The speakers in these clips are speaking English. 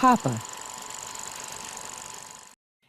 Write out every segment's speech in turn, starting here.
HOPPA.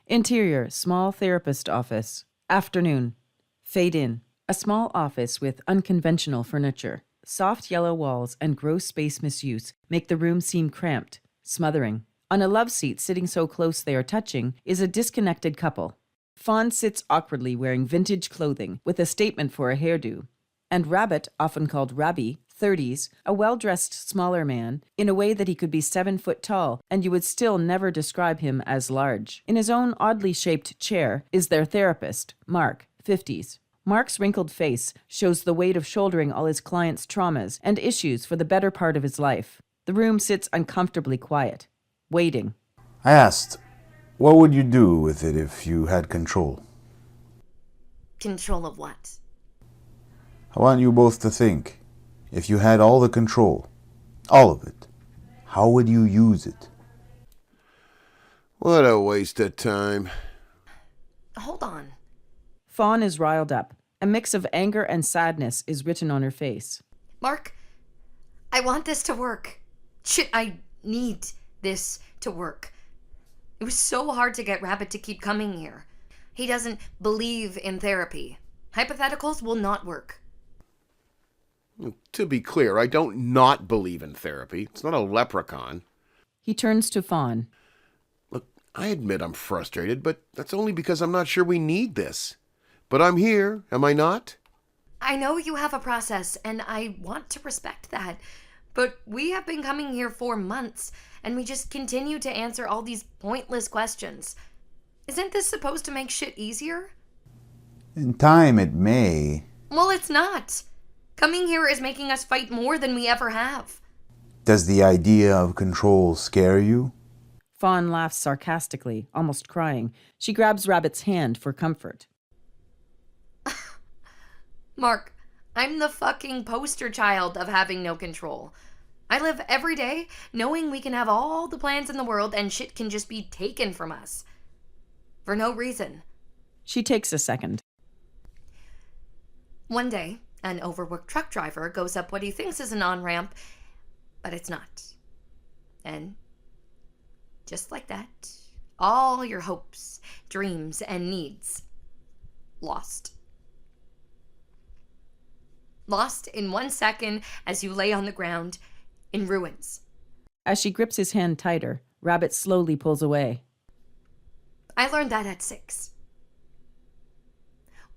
Interior, small therapist office. Afternoon. Fade in. A small office with unconventional furniture. Soft yellow walls and gross space misuse make the room seem cramped, smothering. On a love seat sitting so close they are touching is a disconnected couple. Fawn sits awkwardly wearing vintage clothing with a statement for a hairdo. And Rabbit, often called Rabbi, 30s, a well-dressed smaller man, in a way that he could be 7 foot tall, and you would still never describe him as large. In his own oddly shaped chair is their therapist, Mark, 50s. Mark's wrinkled face shows the weight of shouldering all his clients' traumas and issues for the better part of his life. The room sits uncomfortably quiet, waiting. I asked, what would you do with it if you had control? Control of what? I want you both to think. If you had all the control, all of it, how would you use it? What a waste of time. Hold on. Fawn is riled up. A mix of anger and sadness is written on her face. Mark, I want this to work. Shit, I need this to work. It was so hard to get Rabbit to keep coming here. He doesn't believe in therapy. Hypotheticals will not work. To be clear, I don't not believe in therapy. It's not a leprechaun. He turns to Fawn. Look, I admit I'm frustrated, but that's only because I'm not sure we need this. But I'm here, am I not? I know you have a process, and I want to respect that. But we have been coming here for months, and we just continue to answer all these pointless questions. Isn't this supposed to make shit easier? In time it may. Well, it's not. Coming here is making us fight more than we ever have. Does the idea of control scare you? Fawn laughs sarcastically, almost crying. She grabs Rabbit's hand for comfort. Mark, I'm the fucking poster child of having no control. I live every day knowing we can have all the plans in the world and shit can just be taken from us. For no reason. She takes a second. One day, an overworked truck driver goes up what he thinks is an on-ramp, but it's not. And just like that, all your hopes, dreams, and needs lost. Lost in 1 second as you lay on the ground in ruins. As she grips his hand tighter, Rabbit slowly pulls away. I learned that at 6.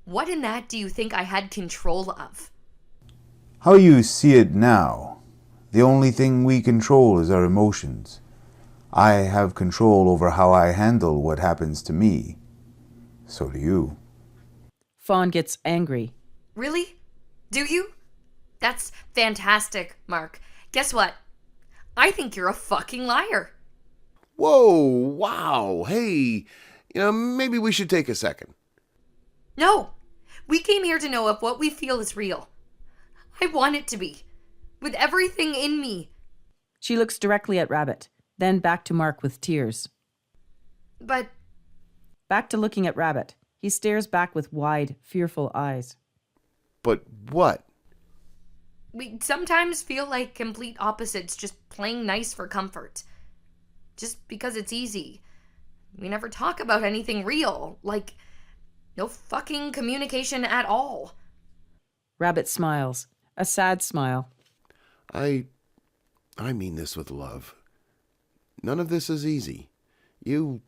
What in that do you think I had control of? How you see it now, the only thing we control is our emotions. I have control over how I handle what happens to me. So do you. Fawn gets angry. Really? Do you? That's fantastic, Mark. Guess what? I think you're a fucking liar. Whoa, wow, hey, maybe we should take a second. No, we came here to know if what we feel is real. I want it to be, with everything in me. She looks directly at Rabbit, then back to Mark with tears. But... Back to looking at Rabbit. He stares back with wide, fearful eyes. But what? We sometimes feel like complete opposites just playing nice for comfort. Just because it's easy. We never talk about anything real, like no fucking communication at all. Rabbit smiles, a sad smile. I mean this with love. None of this is easy. You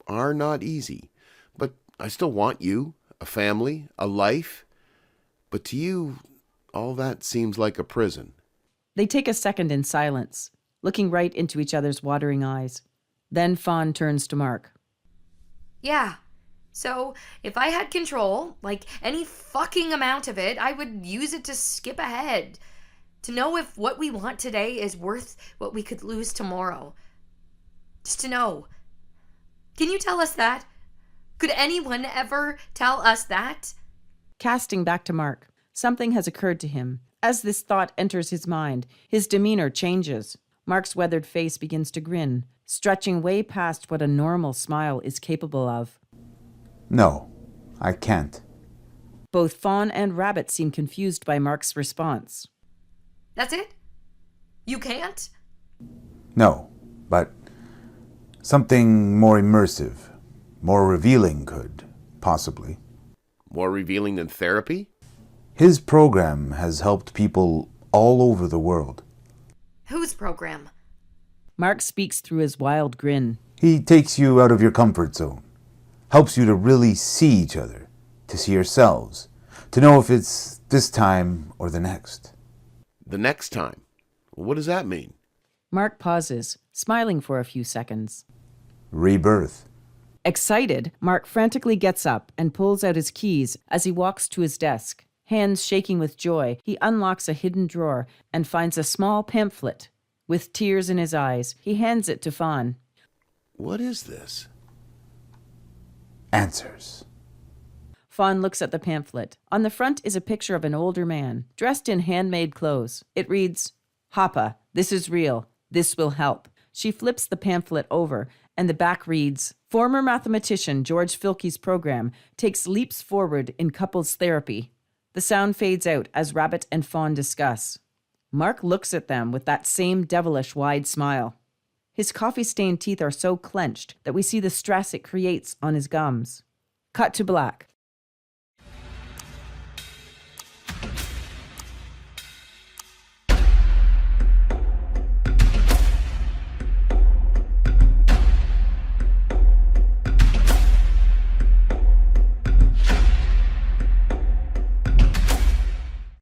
are not easy. But I still want you, a family, a life. But to you, all that seems like a prison. They take a second in silence, looking right into each other's watering eyes. Then Fawn turns to Mark. Yeah. So, if I had control, like any fucking amount of it, I would use it to skip ahead. To know if what we want today is worth what we could lose tomorrow. Just to know. Can you tell us that? Could anyone ever tell us that? Casting back to Mark, something has occurred to him. As this thought enters his mind, his demeanor changes. Mark's weathered face begins to grin, stretching way past what a normal smile is capable of. No, I can't. Both Fawn and Rabbit seem confused by Mark's response. That's it? You can't? No, but Something more immersive, more revealing could, possibly. More revealing than therapy? His program has helped people all over the world. Whose program? Mark speaks through his wild grin. He takes you out of your comfort zone, helps you to really see each other, to see yourselves, to know if it's this time or the next. The next time? What does that mean? Mark pauses, smiling for a few seconds. Rebirth. Excited, Mark frantically gets up and pulls out his keys as he walks to his desk. Hands shaking with joy, he unlocks a hidden drawer and finds a small pamphlet. With tears in his eyes, he hands it to Fawn. What is this? Answers. Fawn looks at the pamphlet. On the front is a picture of an older man, dressed in handmade clothes. It reads, "HOPPA, this is real. This will help." She flips the pamphlet over, and the back reads, "Former mathematician George Filkey's program takes leaps forward in couples therapy." The sound fades out as Rabbit and Fawn discuss. Mark looks at them with that same devilish wide smile. His coffee-stained teeth are so clenched that we see the stress it creates on his gums. Cut to black.